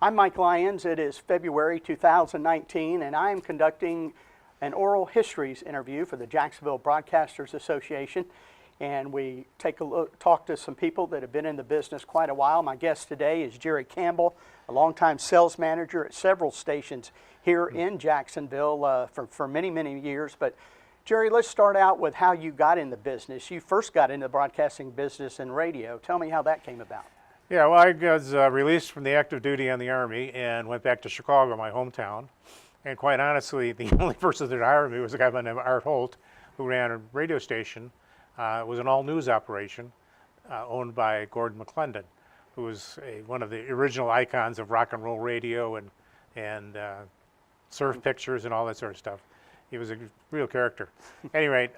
I'm Mike Lyons. It is February 2019, and I am conducting an oral histories interview for the Jacksonville Broadcasters Association. And we talk to some people that have been in the business quite a while. My guest today is Jerry Campbell, a longtime sales manager at several stations here in Jacksonville for many, many years. But Jerry, let's start out with how you got in the business. You first got into the broadcasting business and radio. Tell me how that came about. Yeah, well, I was released from the active duty on the Army and went back to Chicago, my hometown. And quite honestly, the only person that hired me was a guy by the name of Art Holt, who ran a radio station. It was an all-news operation owned by Gordon McClendon, who was one of the original icons of rock and roll radio and surf pictures and all that sort of stuff. He was a real character. Anyway,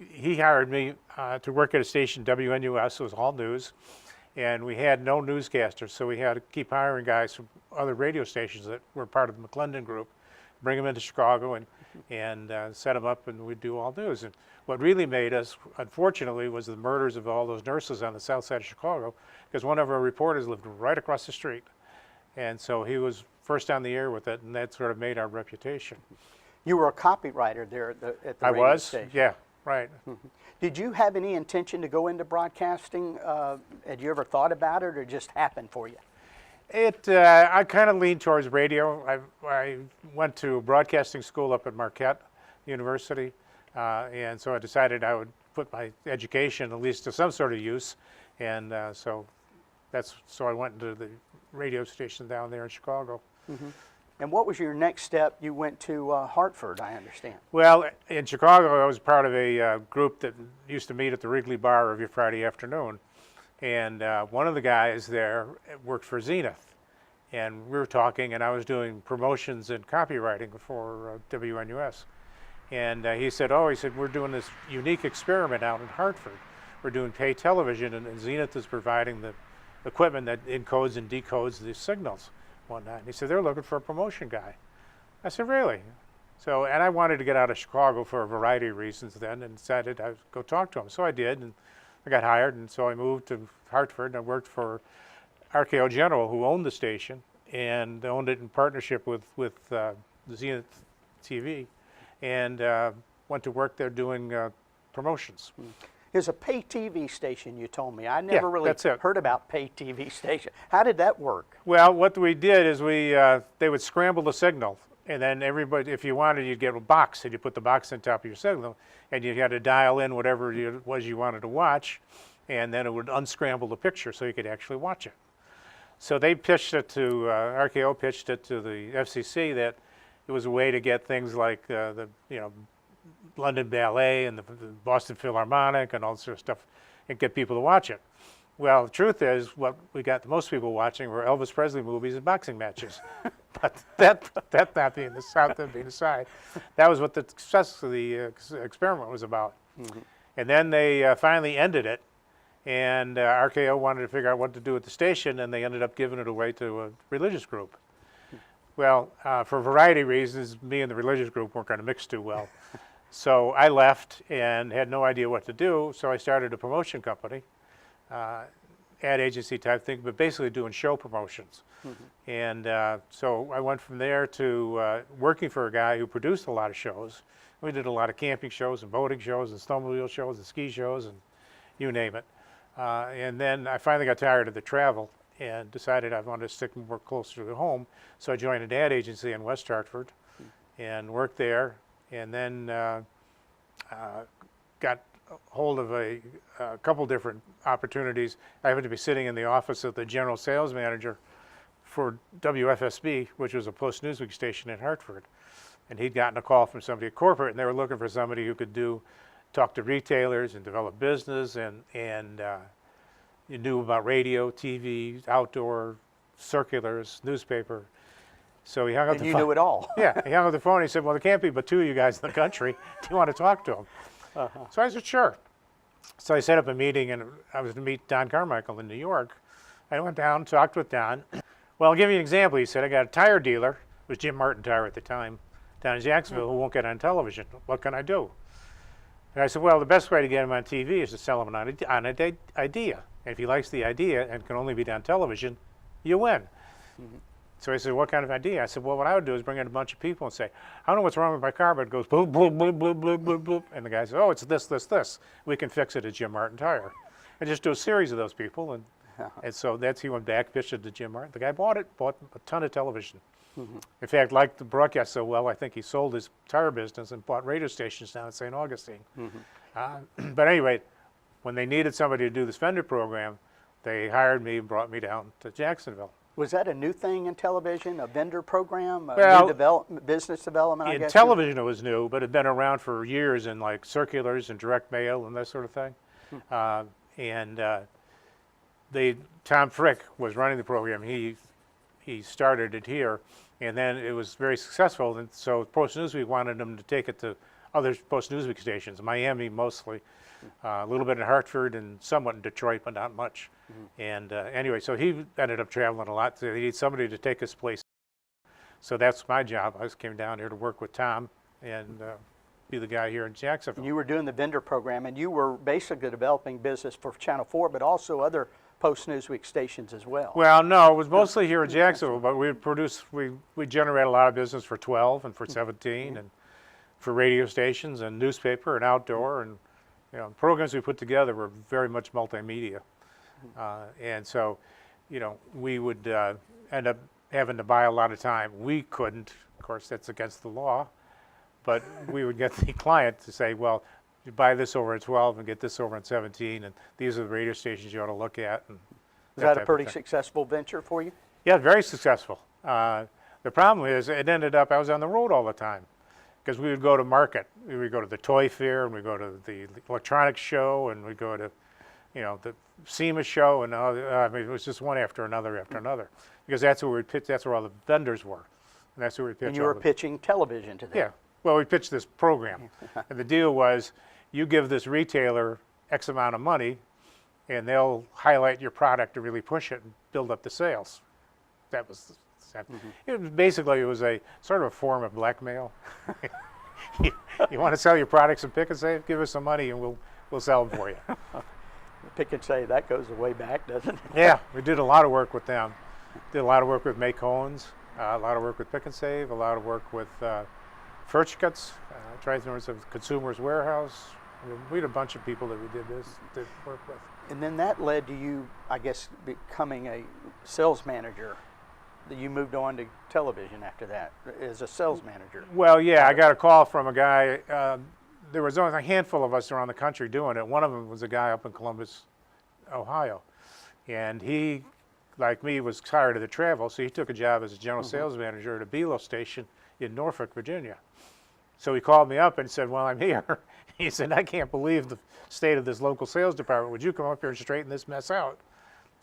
he hired me to work at a station, WNUS. It was all news. And we had no newscasters, so we had to keep hiring guys from other radio stations that were part of the McClendon group, bring them into Chicago and set them up, and we'd do all news. And what really made us, unfortunately, was the murders of all those nurses on the south side of Chicago, because one of our reporters lived right across the street. And so he was first on the air with it, and that sort of made our reputation. You were a copywriter there at the radio station. Yeah, right. Mm-hmm. Did you have any intention to go into broadcasting? Had you ever thought about it, or it just happened for you? I kind of leaned towards radio. I went to broadcasting school up at Marquette University, and so I decided I would put my education at least to some sort of use, and so I went into the radio station down there in Chicago. Mm-hmm. And what was your next step? You went to Hartford, I understand. Well, in Chicago, I was part of a group that used to meet at the Wrigley Bar every Friday afternoon. And one of the guys there worked for Zenith. And we were talking, and I was doing promotions and copywriting for WNUS. And he said, we're doing this unique experiment out in Hartford. We're doing pay television, and Zenith is providing the equipment that encodes and decodes the signals. One night. And he said, they're looking for a promotion guy. I said, really? So, and I wanted to get out of Chicago for a variety of reasons then, and decided I'd go talk to him. So I did, and I got hired, and so I moved to Hartford, and I worked for RKO General, who owned the station, and owned it in partnership with Zenith TV, and went to work there doing promotions. There's a pay TV station, you told me. I never really that's it. heard about pay TV station. How did that work? Well, what we did is they would scramble the signal, and then everybody, if you wanted, you'd get a box, and you put the box on top of your signal, and you had to dial in whatever it was you wanted to watch, and then it would unscramble the picture so you could actually watch it. So they pitched it to, RKO pitched it to the FCC that it was a way to get things like the London Ballet and the Boston Philharmonic and all this sort of stuff, and get people to watch it. Well, the truth is, what we got the most people watching were Elvis Presley movies and boxing matches. But that not being the side, that was what the success of the experiment was about. Mm-hmm. And then they finally ended it, and RKO wanted to figure out what to do with the station, and they ended up giving it away to a religious group. Well, for a variety of reasons, me and the religious group weren't going to mix too well. So I left and had no idea what to do, so I started a promotion company, ad agency type thing, but basically doing show promotions. Mm-hmm. And so I went from there to working for a guy who produced a lot of shows. We did a lot of camping shows and boating shows and snowmobile shows and ski shows and you name it. And then I finally got tired of the travel and decided I wanted to stick more closer to home, so I joined an ad agency in West Hartford and worked there. And then got hold of a couple different opportunities. I happened to be sitting in the office of the general sales manager for WFSB, which was a post-Newsweek station in Hartford. And he'd gotten a call from somebody at corporate, and they were looking for somebody who could talk to retailers and develop business, and you knew about radio, TV, outdoor, circulars, newspaper. So he hung up the phone. And you knew it all. Yeah, he hung up the phone. He said, well, there can't be but two of you guys in the country. Do you want to talk to him? Uh-huh. So I said, sure. So I set up a meeting, and I was to meet Don Carmichael in New York. I went down, talked with Don. Well, I'll give you an example. He said, I got a tire dealer, it was Jim Martin Tire at the time, down in Jacksonville, who won't get on television. What can I do? And I said, well, the best way to get him on TV is to sell him an idea. And if he likes the idea and can only be on television, you win. So he said, what kind of idea? I said, well, what I would do is bring in a bunch of people and say, I don't know what's wrong with my car, but it goes boop, boop, boop, boop, boop, boop, boop. And the guy says, oh, it's this, this, this. We can fix it at Jim Martin Tire. And just do a series of those people. And so he went back, pitched it to Jim Martin. The guy bought a ton of television. In fact, liked the broadcast so well, I think he sold his tire business and bought radio stations down in St. Augustine. But anyway, when they needed somebody to do this vendor program, they hired me and brought me down to Jacksonville. Was that a new thing in television, a vendor program, Well, new business development, I In guess? television, it was new, but it had been around for years in like circulars and direct mail and that sort of thing. Tom Frick was running the program. He started it here, and then it was very successful. And so Post Newsweek wanted him to take it to other Post Newsweek stations, Miami mostly, a little bit in Hartford and somewhat in Detroit, but not much. And anyway, so he ended up traveling a lot. So he needed somebody to take his place. So that's my job. I just came down here to work with Tom and be the guy here in Jacksonville. You were doing the vendor program, and you were basically developing business for Channel 4, but also other Post Newsweek stations as well. Well, no, it was mostly here in Jacksonville, but we generate a lot of business for 12 and for 17 and for radio stations and newspaper and outdoor, and programs we put together were very much multimedia. And so, we would end up having to buy a lot of time. We couldn't, of course, that's against the law, but we would get the client to say, well, you buy this over at 12 and get this over at 17, and these are the radio stations you ought to look at. And Was that a pretty successful venture for you? Yeah, very successful. The problem is it ended up, I was on the road all the time because we would go to market. We would go to the toy fair, and we'd go to the electronics show, and we'd go to, the SEMA show, and it was just one after another because that's where we'd pitch, that's where all the vendors were. And that's where we pitched. And you were pitching television to them. Yeah. Well, we pitched this program, and the deal was you give this retailer X amount of money, and they'll highlight your product to really push it and build up the sales. That was it was basically, it was a sort of a form of blackmail. You want to sell your products and pick and save? Give us some money, and we'll sell them for you. Pick and Save, that goes way back, doesn't it? Yeah, we did a lot of work with them. Did a lot of work with May Cohen's, a lot of work with Pick and Save, a lot of work with Furchkuts, tried to of Consumers Warehouse. We had a bunch of people that we did work with. And then that led to you, I guess, becoming a sales manager. You moved on to television after that as a sales manager. Well, yeah, I got a call from a guy. There was only a handful of us around the country doing it. One of them was a guy up in Columbus, Ohio. And he, like me, was tired of the travel, so he took a job as a general sales manager at a Belo station in Norfolk, Virginia. So he called me up and said, well, I'm here. He said, I can't believe the state of this local sales department. Would you come up here and straighten this mess out?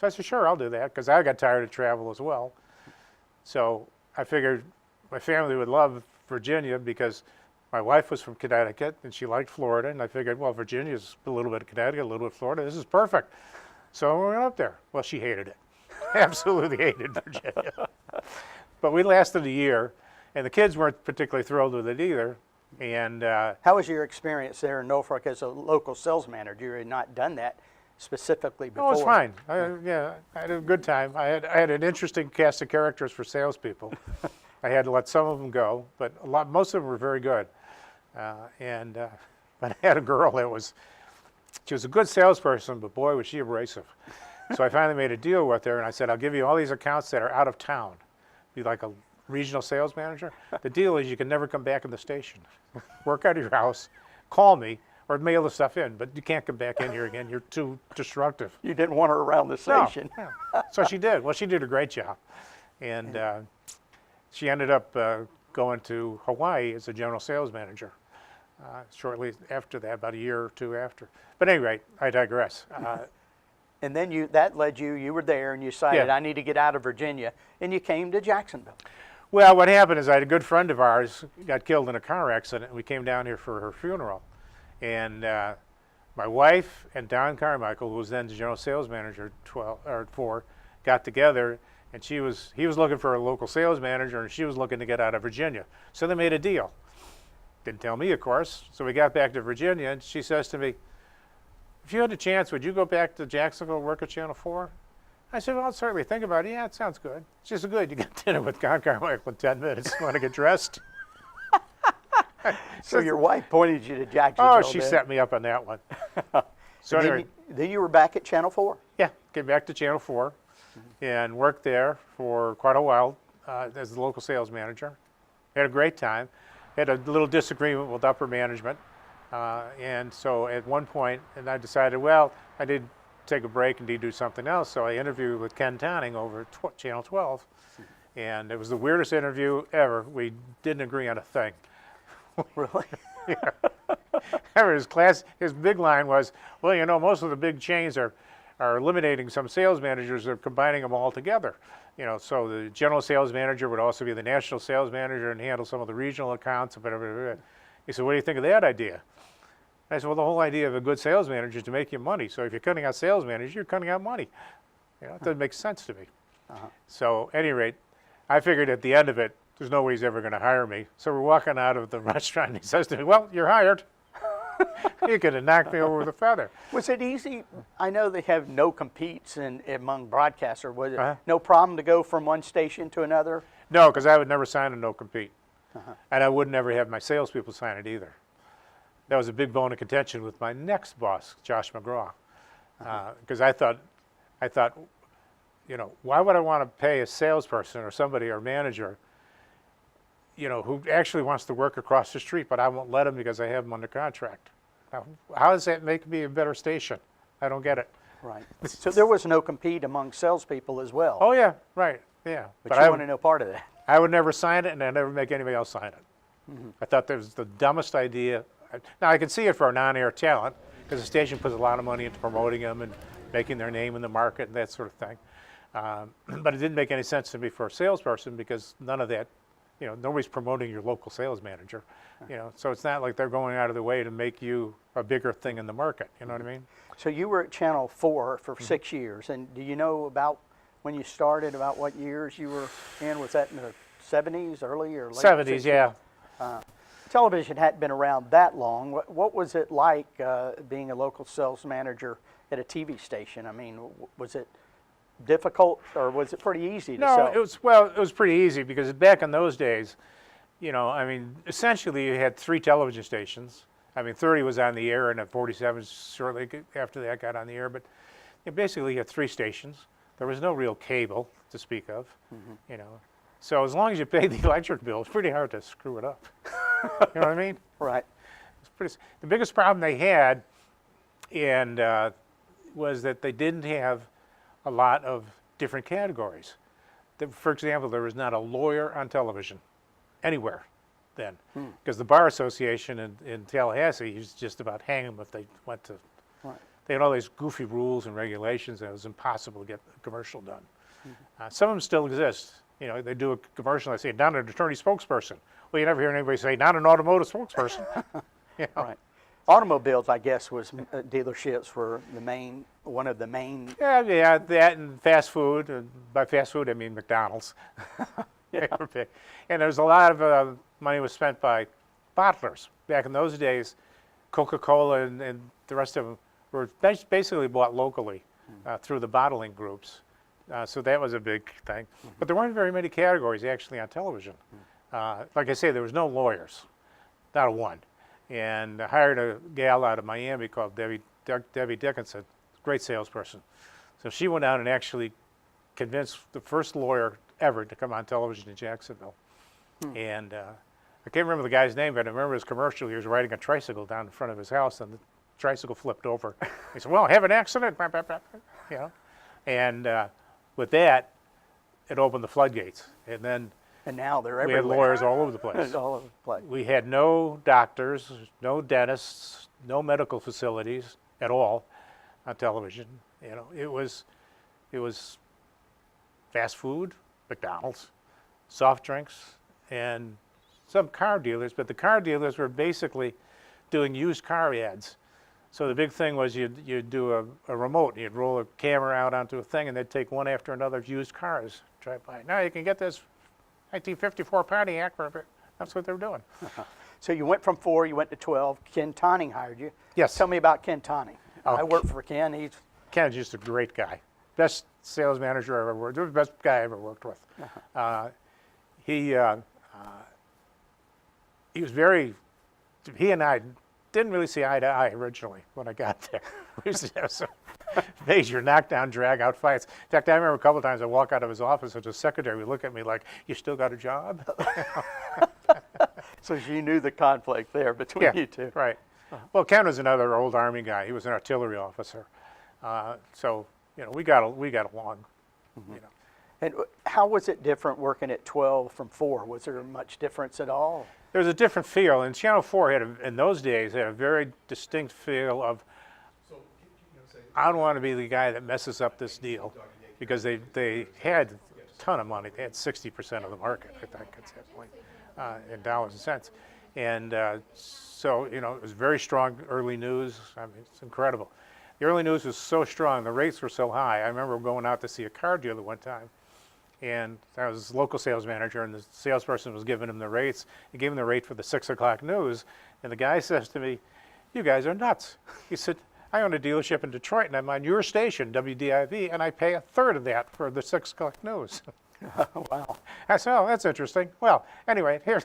So I said, sure, I'll do that, because I got tired of travel as well. So I figured my family would love Virginia because my wife was from Connecticut and she liked Florida, and I figured, well, Virginia's a little bit of Connecticut, a little bit of Florida. This is perfect. So we went up there. Well, she hated it. Absolutely hated Virginia. But we lasted a year, and the kids weren't particularly thrilled with it either. And how was your experience there in Norfolk as a local sales manager? You had not done that specifically before. Oh, it was fine. I had a good time. I had an interesting cast of characters for salespeople. I had to let some of them go, but most of them were very good. But I had a girl she was a good salesperson, but boy, was she abrasive. So I finally made a deal with her, and I said, I'll give you all these accounts that are out of town. Be like a regional sales manager. The deal is you can never come back in the station. Work out of your house, call me, or mail the stuff in, but you can't come back in here again. You're too destructive. You didn't want her around the station. No. So she did. Well, she did a great job. And she ended up going to Hawaii as a general sales manager shortly after that, about a year or two after. But anyway, I digress. And then that led you were there and you decided, Yeah. I need to get out of Virginia, and you came to Jacksonville. Well, what happened is I had a good friend of ours got killed in a car accident, and we came down here for her funeral. And my wife and Don Carmichael, who was then the general sales manager at 4, got together, and he was looking for a local sales manager, and she was looking to get out of Virginia. So they made a deal. Didn't tell me, of course. So we got back to Virginia, and she says to me, if you had a chance, would you go back to Jacksonville and work at Channel 4? I said, well, I'll certainly think about it. Yeah, it sounds good. It's just good. You get dinner with Con Carmichael in 10 minutes. Want to get dressed? So your wife pointed you to Jacksonville. Oh, she then. set me up on that one. So And anyway, then you were back at Channel 4? yeah, came back to Channel 4 and worked there for quite a while as the local sales manager. Had a great time. Had a little disagreement with upper management. And so at one point, and I decided, well, I did take a break and do something else. So I interviewed with Ken Tonning over at Channel 12. And it was the weirdest interview ever. We didn't agree on a thing. Really? His big line was, well, you know, most of the big chains are eliminating some sales managers. They're combining them all together. You know, so the general sales manager would also be the national sales manager and handle some of the regional accounts and whatever. He said, what do you think of that idea? I said, well, the whole idea of a good sales manager is to make you money. So if you're cutting out sales managers, you're cutting out money. You know, it doesn't make sense to me. So at any rate, I figured at the end of it, there's no way he's ever going to hire me. So we're walking out of the restaurant, and he says to me, well, you're hired. You could have knocked me over with a feather. Was it easy? I know they have no competes among broadcasters. Was it Uh-huh. no problem to go from one station to another? No, because I would never sign a no-compete. And I would never have my salespeople sign it either. That was a big bone of contention with my next boss, Josh McGraw. Because I thought, you know, why would I want to pay a salesperson or somebody or manager, you know, who actually wants to work across the street, but I won't let him because I have him under contract. Now, how does that make me a better station? I don't get it. Right. So there was no compete among salespeople as well. Oh, yeah, right, yeah. but you wanted no part of that. I would never sign it, and I'd never make anybody else sign it. I thought that was the dumbest idea. Now, I can see it for a non-air talent, because the station puts a lot of money into promoting them and making their name in the market and that sort of thing. But it didn't make any sense to me for a salesperson, because none of that, you know, nobody's promoting your local sales manager, you know, so it's not like they're going out of the way to make you a bigger thing in the market, you know what I mean? So you were at Channel 4 for 6 years, and do you know about when you started, about what years you were in? Was that in the 70s, early or late 70s, yeah. Television hadn't been around that long. What was it like being a local sales manager at a TV station? I mean, was it difficult, or was it pretty easy to sell? No, it was pretty easy, because back in those days, you know, I mean, essentially you had 3 television stations. I mean, 30 was on the air, and at 47 shortly after that got on the air, but basically you had 3 stations. There was no real cable to speak of, you know. So as long as you paid the electric bill, it's pretty hard to screw it up. You know what I mean? Right. The biggest problem they had was that they didn't have a lot of different categories. For example, there was not a lawyer on television anywhere then, because the Bar Association in Tallahassee used just about hang them if they went to. Right. They had all these goofy rules and regulations, and it was impossible to get a commercial done. Some of them still exist. You know, they do a commercial, they say, not an attorney spokesperson. Well, you never hear anybody say, not an automotive spokesperson. You know? Right. Automobiles, I guess, was dealerships were one of the main. Yeah, that and fast food. By fast food, I mean McDonald's. Yeah. And there's a lot of money was spent by bottlers. Back in those days, Coca-Cola and the rest of them were basically bought locally through the bottling groups. So that was a big thing. But there weren't very many categories actually on television. Like I say, there was no lawyers, not a one. And I hired a gal out of Miami called Debbie Dickinson, great salesperson. So she went out and actually convinced the first lawyer ever to come on television in Jacksonville. And I can't remember the guy's name, but I remember his commercial. He was riding a tricycle down in front of his house, and the tricycle flipped over. He said, well, I have an accident, you know. And with that, it opened the floodgates. And now they're we everywhere. had lawyers all over the place. All over the place. We had no doctors, no dentists, no medical facilities at all on television. You know, it was fast food, McDonald's, soft drinks, and some car dealers. But the car dealers were basically doing used car ads. So the big thing was you'd do a remote, you'd roll a camera out onto a thing, and they'd take one after another of used cars, drive by. Now you can get this 1954 Pontiac for a bit. That's what they were doing. So you went from 4, you went to 12. Ken Tonning hired you. Yes. Tell me about Ken Tonning. Oh, I worked for Ken. Ken's just a great guy. best sales manager I ever worked with, the best guy I ever worked with. He was very, he and I didn't really see eye to eye originally when I got there. We used to have some major knockdown, drag-out fights. In fact, I remember a couple of times I walk out of his office and the secretary would look at me like, "You still got a job?" So you knew the conflict there between you two. Right. Well, Ken was another old Army guy. He was an artillery officer. So, we got along, And how was it different working at 12 from 4? Was there much difference at all? There was a different feel, and Channel 4 in those days had a very distinct feel of, I don't want to be the guy that messes up this deal, because they had a ton of money. They had 60% of the market, I think, at that point, in dollars and cents. And so, it was very strong early news. I mean, it's incredible. The early news was so strong, the rates were so high. I remember going out to see a car dealer one time, and I was his local sales manager, and the salesperson was giving him the rates. He gave him the rate for the 6 o'clock news, and the guy says to me, "You guys are nuts." He said, "I own a dealership in Detroit, and I'm on your station, WDIV, and I pay a third of that for the 6 o'clock news." Wow. I said, "Oh, that's interesting." Well, anyway, here,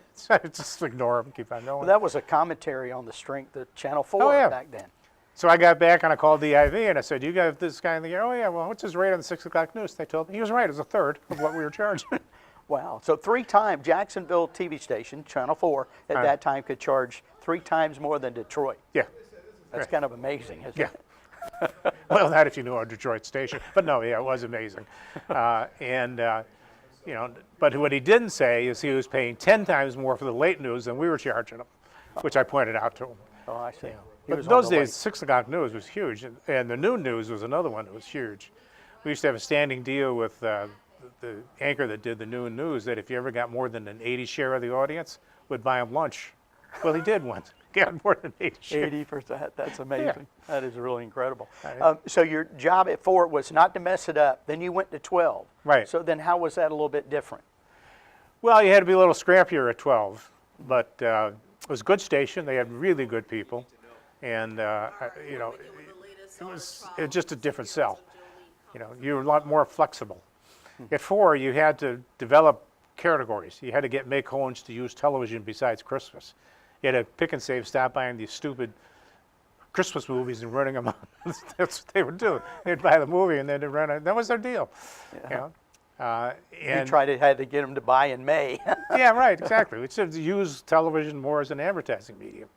just ignore him, keep on going. Well, that was a commentary on the strength of Channel 4 Oh, yeah. back then. So I got back and I called DIV and I said, "You got this guy in the air?" "Oh, yeah, well, what's his rate on the 6 o'clock news?" They told me. He was right, it was a third of what we were charging. Wow. So 3 times, Jacksonville TV station, Channel 4, at that time could charge 3 times more than Detroit. Yeah. That's kind of amazing, isn't Yeah. it? Well, not if you knew a Detroit station. But no, yeah, it was amazing. But what he didn't say is he was paying 10 times more for the late news than we were charging him, which I pointed out to him. Oh, I see. He But was in on those the days, late. 6 o'clock news was huge, and the noon news was another one that was huge. We used to have a standing deal with the anchor that did the noon news that if you ever got more than an 80 share of the audience, would buy him lunch. Well, he did once. Got more than 80 share. 80%. That's amazing. That is really incredible. Right. So your job at 4 was not to mess it up. Then you went to 12. Right. So then how was that a little bit different? Well, you had to be a little scrappier at 12, but it was a good station. They had really good people, and it was just a different sell. You were a lot more flexible. At 4, you had to develop categories. You had to get make homes to use television besides Christmas. You had to pick and save, stop buying these stupid Christmas movies and running them on. That's what they would do. They'd buy the movie and then they'd run it. That was their deal. Yeah. And Had to get them to buy in May. yeah, right, exactly. We should use television more as an advertising medium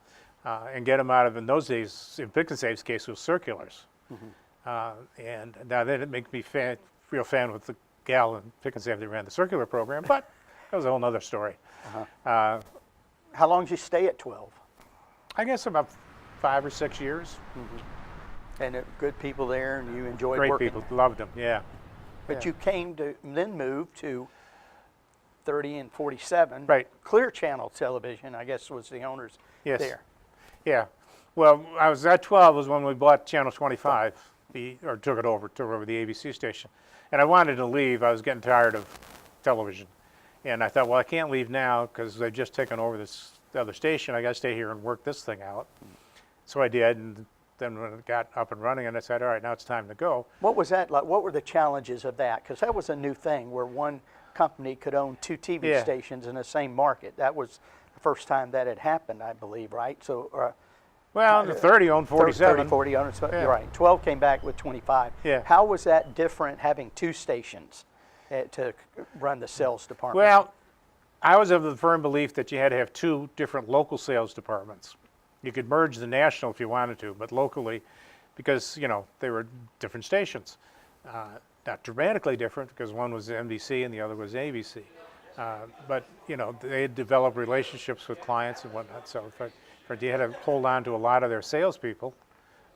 and get them out of, in those days, in Pick and Save's case, it was circulars. And now that it makes me real fan with the gal in Pick and Save that ran the circular program, but that was a whole other story. How long did you stay at 12? I guess about 5 or 6 years. And good people there, and you enjoyed Great working. people, loved them, yeah. But you came to then move to 30 and 47. Right. Clear Channel Television, I guess, was the owners Yes. there. Yeah. Well, I was at 12 was when we bought Channel 25, took over the ABC station. And I wanted to leave. I was getting tired of television. And I thought, well, I can't leave now because they've just taken over this other station. I got to stay here and work this thing out. So I did, and then when it got up and running, and I said, all right, now it's time to go. What was that like? What were the challenges of that? Because that was a new thing where one company could own 2 TV Yeah. stations in the same market. That was the first time that had happened, I believe, right? So Well, the 30 owned 47. 30, 40 owners. Yeah. You're right. 12 came back with 25. Yeah. How was that different having 2 stations to run the sales department? Well, I was of the firm belief that you had to have 2 different local sales departments. You could merge the national if you wanted to, but locally, because, they were different stations. Not dramatically different, because one was NBC and the other was ABC. But, they had developed relationships with clients and whatnot, so you had to hold on to a lot of their salespeople.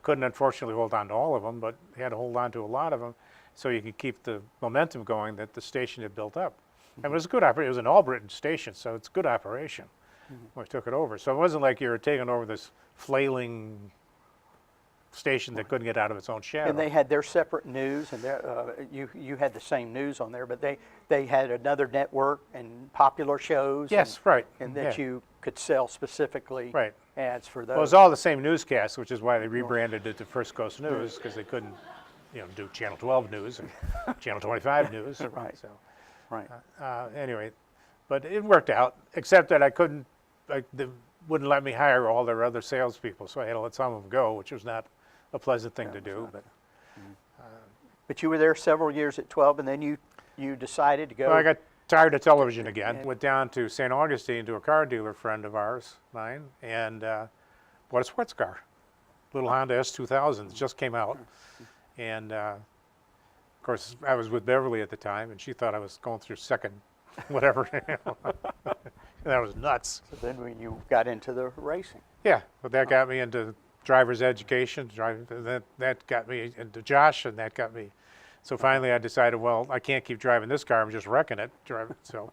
Couldn't, unfortunately, hold on to all of them, but you had to hold on to a lot of them so you could keep the momentum going that the station had built up. And it was a good operation. It was an all-Britain station, so it's a good operation when we took it over. So it wasn't like you were taking over this flailing station that couldn't get out of its own shadow. And they had their separate news, and you had the same news on there, but they had another network and popular shows. Yes, and, right. And that Yeah. you could sell specifically Right. ads for those. Well, it was all the same newscast, which is why they rebranded it to First Coast News, because they couldn't do Channel 12 news and Channel 25 news. Right. So Right. anyway, but it worked out, except that they wouldn't let me hire all their other salespeople, so I had to let some of them go, which was not a pleasant thing to do. But you were there several years at 12, and then you decided to go. Well, I got tired of television again. Went down to St. Augustine to a car dealer friend of ours, mine, and bought a sports car, little Honda S2000 that just came out. And of course, I was with Beverly at the time, and she thought I was going through second, whatever. That was nuts. So then when you got into the racing. Yeah, but that got me into driver's education. That got me into Josh, and that got me. So finally, I decided, well, I can't keep driving this car. I'm just wrecking it. So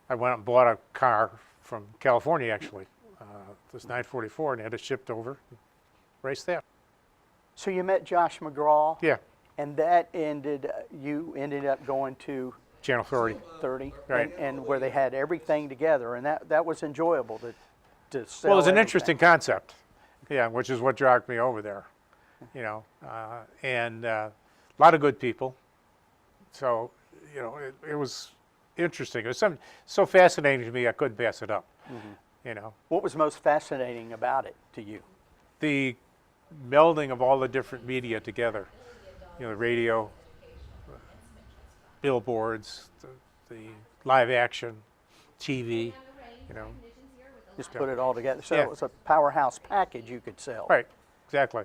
I went out and bought a car from California, actually. This 944, and had it shipped over. Raced that. So you met Josh McGraw. Yeah, And that you ended up going to Channel 30. 30, Right. and where they had everything together, and that was enjoyable to sell. Well, it was an everything. interesting concept. Yeah, which is what dragged me over there. And a lot of good people. So, it was interesting. It was something so fascinating to me, I couldn't pass it up. What was most fascinating about it to you? The melding of all the different media together. The radio, billboards, the live action, TV, Just put it all together. So Yeah. it was a powerhouse package you could sell. Right, exactly.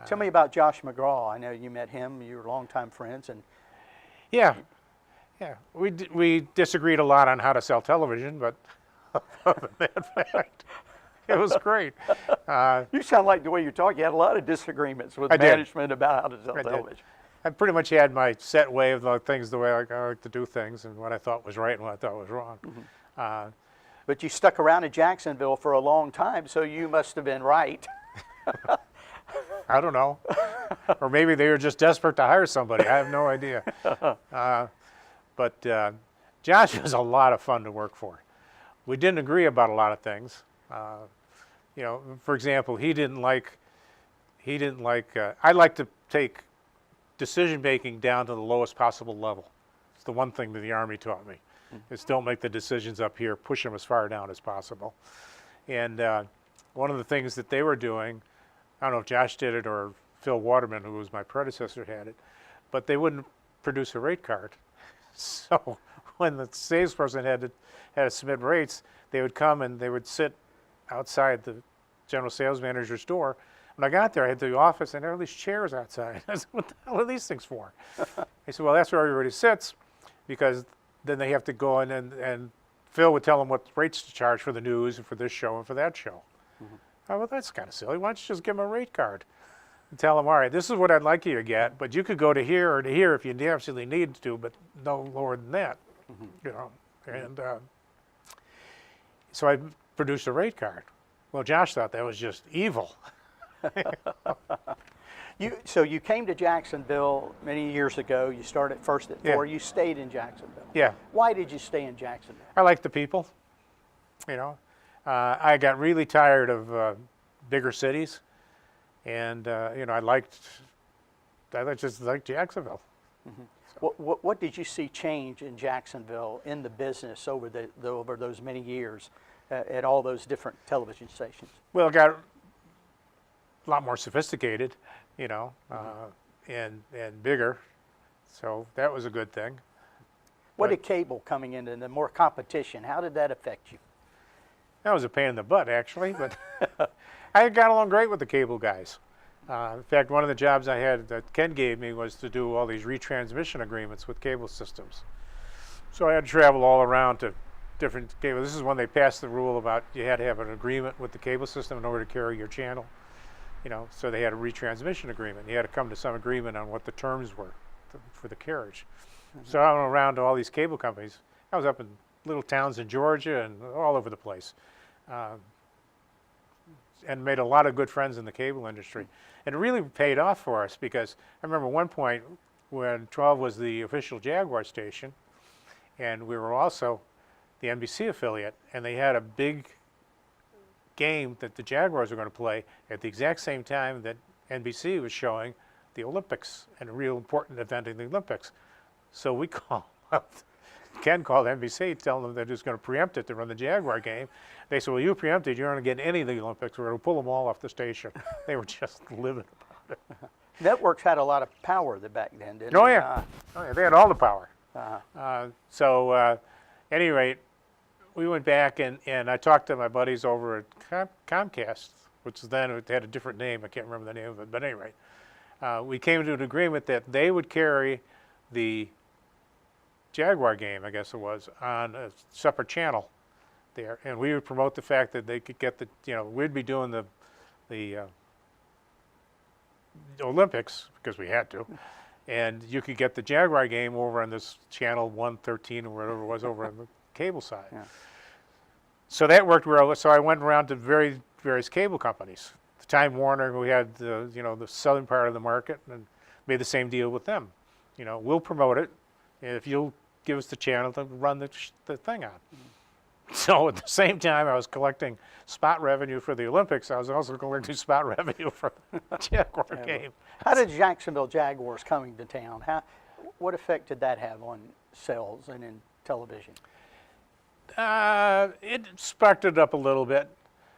Tell me about Josh McGraw. I know you met him. You were longtime friends, and Yeah, we disagreed a lot on how to sell television, but other than that fact, it was great. you sound like the way you talk. You had a lot of disagreements with I did. management about how to sell I did. television. I pretty much had my set way of the way I like to do things, and what I thought was right and what I thought was wrong. But you stuck around in Jacksonville for a long time, so you must have been right. I don't know. Or maybe they were just desperate to hire somebody. I have no idea. But Josh was a lot of fun to work for. We didn't agree about a lot of things. For example, he didn't like, I like to take decision making down to the lowest possible level. It's the one thing that the Army taught me, is don't make the decisions up here, push them as far down as possible. And one of the things that they were doing, I don't know if Josh did it or Phil Waterman, who was my predecessor, had it, but they wouldn't produce a rate card. So when the salesperson had to submit rates, they would come and they would sit outside the general sales manager's door. When I got there, I had the office, and there were these chairs outside. I said, what the hell are these things for? He said, well, that's where everybody sits, because then they have to go in, and Phil would tell them what rates to charge for the news and for this show and for that show. Oh, well, that's kind of silly. Why don't you just give them a rate card and tell them, all right, this is what I'd like you to get, but you could go to here or to here if you absolutely need to, but no lower than that. And so I produced a rate card. Well, Josh thought that was just evil. So you came to Jacksonville many years ago. You started first at 4. Yeah. You stayed in Jacksonville. Yeah, Why did you stay in Jacksonville? I like the people. I got really tired of bigger cities, and I just liked Jacksonville. What did you see change in Jacksonville in the business over those many years at all those different television stations? Well, it got a lot more sophisticated, and bigger, so that was a good thing. What But- did cable coming in and the more competition, how did that affect you? That was a pain in the butt, actually, but I got along great with the cable guys. In fact, one of the jobs I had that Ken gave me was to do all these retransmission agreements with cable systems. So I had to travel all around to different cable. This is when they passed the rule about you had to have an agreement with the cable system in order to carry your channel. So they had a retransmission agreement. You had to come to some agreement on what the terms were for the carriage. So I went around to all these cable companies. I was up in little towns in Georgia and all over the place. And made a lot of good friends in the cable industry. And it really paid off for us, because I remember one point when 12 was the official Jaguar station, and we were also the NBC affiliate, and they had a big game that the Jaguars were going to play at the exact same time that NBC was showing the Olympics and a real important event in the Olympics. So we call up, Ken called NBC, telling them they're just going to preempt it to run the Jaguar game. They said, well, you preempted, you're going to get any of the Olympics. We're going to pull them all off the station. They were just livid about it. Networks had a lot of power back then, didn't Oh, they? yeah. Oh, yeah. They had all the power. Uh-huh. Any rate, we went back and I talked to my buddies over at Comcast, which then it had a different name. I can't remember the name of it. But at any rate, we came to an agreement that they would carry the Jaguar game, I guess it was, on a separate channel there. And we would promote the fact that they could get we'd be doing the Olympics, because we had to. And you could get the Jaguar game over on this channel 113 or whatever it was over on the cable side. Yeah. So that worked well. So I went around to various cable companies. The Time Warner, we had the southern part of the market, and made the same deal with them. We'll promote it, and if you'll give us the channel to run the thing on. So at the same time I was collecting spot revenue for the Olympics, I was also collecting spot revenue for the Jaguar game. How did Jacksonville Jaguars coming to town, what effect did that have on sales and in television? It sparked it up a little bit.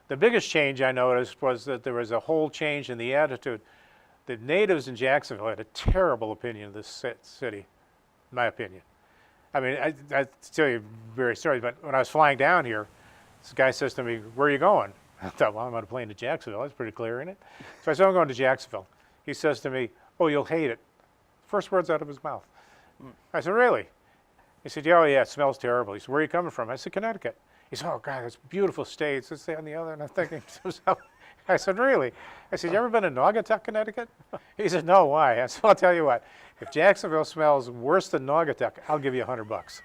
The biggest change I noticed was that there was a whole change in the attitude. The natives in Jacksonville had a terrible opinion of this city, in my opinion. I mean, I tell you various stories, but when I was flying down here, this guy says to me, where are you going? I thought, well, I'm on a plane to Jacksonville. That's pretty clear, isn't it? So I said, I'm going to Jacksonville. He says to me, oh, you'll hate it. First words out of his mouth. I said, really? He said, oh, yeah, it smells terrible. He said, where are you coming from? I said, Connecticut. He said, oh, God, that's beautiful states. This, that, and the other. And I'm thinking to myself, I said, really? I said, you ever been to Naugatuck, Connecticut? He said, no, why? I said, well, I'll tell you what. If Jacksonville smells worse than Naugatuck, I'll give you $100.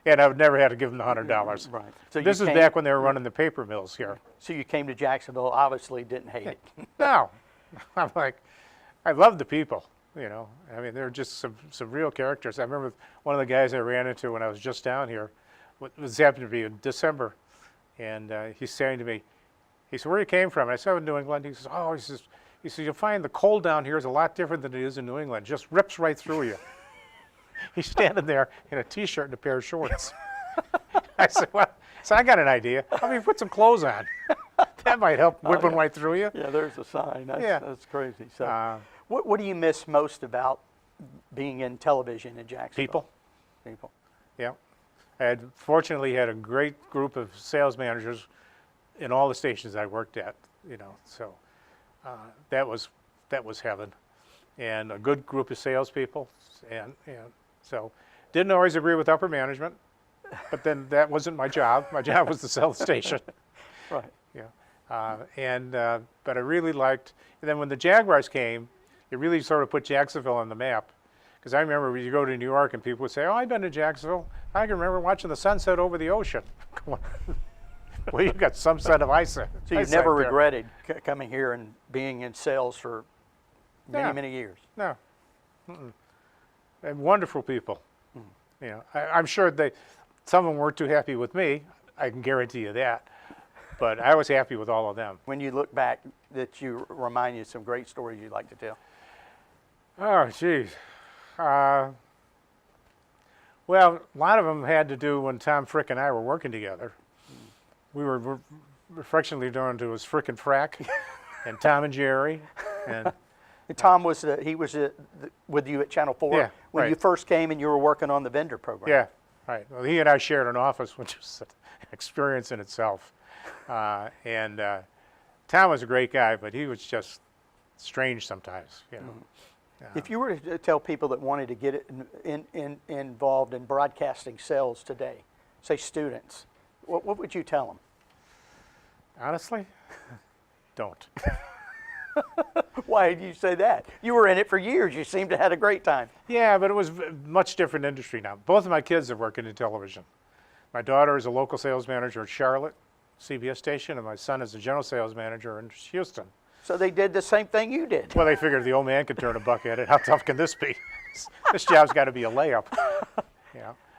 And I would never had to give them the $100. Right. So this was back when they were running the paper mills here. So you came to Jacksonville, obviously didn't hate it. No. I'm like, I love the people, I mean, they're just some real characters. I remember one of the guys I ran into when I was just down here, was happened to be in December, and he's saying to me, he said, where you came from? And I said, in New England. He says, oh, he says, you'll find the cold down here is a lot different than it is in New England. It just rips right through you. He's standing there in a T-shirt and a pair of shorts. I said, well, so I got an idea. How about you put some clothes on? That might help whipping right through you. Yeah, there's a sign. That's crazy. So, what do you miss most about being in television in Jacksonville? People. Yeah. I fortunately had a great group of sales managers in all the stations I worked at, so that was heaven. And a good group of salespeople, and so didn't always agree with upper management, but then that wasn't my job. My job was to sell the station. Right. Yeah. But I really liked, and then when the Jaguars came, it really sort of put Jacksonville on the map. Because I remember when you go to New York and people would say, oh, I've been to Jacksonville. I can remember watching the sunset over the ocean. Well, you've got some set of eyesight. So you've never regretted coming here and being in sales for many years? No. Mm-mm. And wonderful people. I'm sure some of them weren't too happy with me. I can guarantee you that. But I was happy with all of them. When you look back, that you remind you of some great stories you'd like to tell? Oh, geez. Well, a lot of them had to do when Tom Frick and I were working together. We were affectionately known to as Frick and Frack, and Tom and Jerry. And Tom was with you at Channel 4 when you first came and you were working on the vendor program. Yeah, right. Well, he and I shared an office, which was an experience in itself. And Tom was a great guy, but he was just strange sometimes. If you were to tell people that wanted to get involved in broadcasting sales today, say students, what would you tell them? Honestly, don't. Why did you say that? You were in it for years. You seemed to have had a great time. Yeah, but it was a much different industry now. Both of my kids are working in television. My daughter is a local sales manager at Charlotte, CBS station, and my son is a general sales manager in Houston. So they did the same thing you did. Well, they figured the old man could turn a buck at it. How tough can this be? This job's got to be a layup.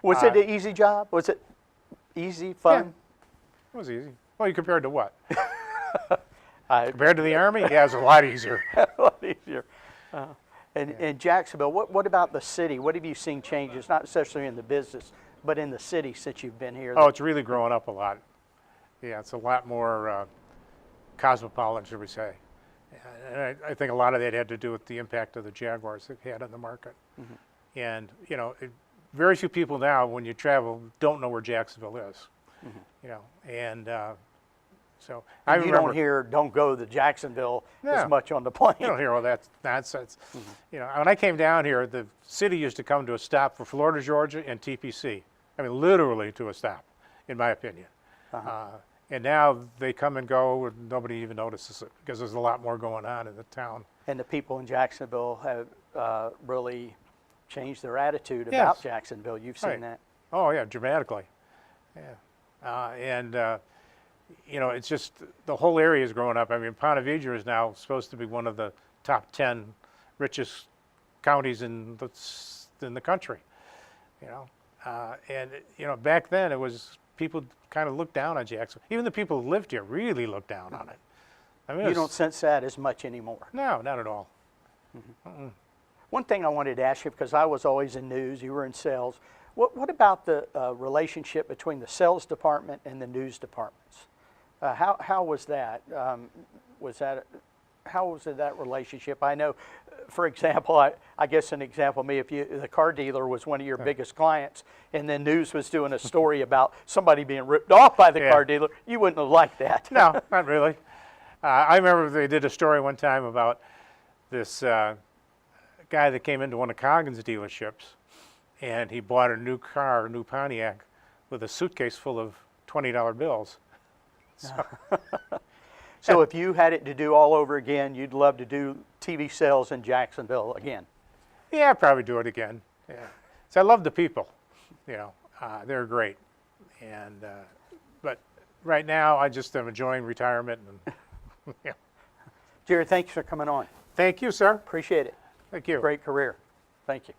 Was it an easy job? Was it easy, fun? Yeah, it was easy. Well, you compared to what? Compared to the Army? Yeah, it was a lot easier. A lot easier. And Jacksonville, what about the city? What have you seen changes, not necessarily in the business, but in the city since you've been here? Oh, it's really growing up a lot. Yeah, it's a lot more cosmopolitan, should we say. And I think a lot of that had to do with the impact of the Jaguars they've had on the market. And, you know, very few people now, when you travel, don't know where Jacksonville is. You know, and so I And you remember. don't hear "Don't go to Jacksonville" No. as much on the plane. You don't hear all that nonsense. You know, when I came down here, the city used to come to a stop for Florida, Georgia, and TPC. I mean, literally to a stop, in my opinion. And now they come and go, and nobody even notices it because there's a lot more going on in the town. And the people in Jacksonville have really changed their attitude Yes. about Jacksonville. You've seen Right. that. Oh yeah, dramatically. Yeah, you know, it's just the whole area is growing up. I mean, Ponte Vedra is now supposed to be one of the top 10 richest counties in the country. You know, and you know, back then it was people kind of looked down on Jacksonville. Even the people who lived here really looked down on it. I mean, You don't sense that as much anymore. No, not at all. One thing I wanted to ask you, because I was always in news, you were in sales. What about the relationship between the sales department and the news departments? How was that? How was that relationship? I know, for example, I guess an example of me, if the car dealer was one of your biggest clients, and then news was doing a story about somebody being ripped off by the car dealer, you wouldn't have liked that. No, not really. I remember they did a story one time about this guy that came into one of Coggins' dealerships, and he bought a new car, a new Pontiac, with a suitcase full of $20 bills. So if you had it to do all over again, you'd love to do TV sales in Jacksonville again. Yeah, I'd probably do it again. Yeah, so I love the people. You know, they're great, and but right now I just am enjoying retirement. And yeah. Jerry, thanks for coming on. Thank you, sir. Appreciate it. Thank you. Great career. Thank you.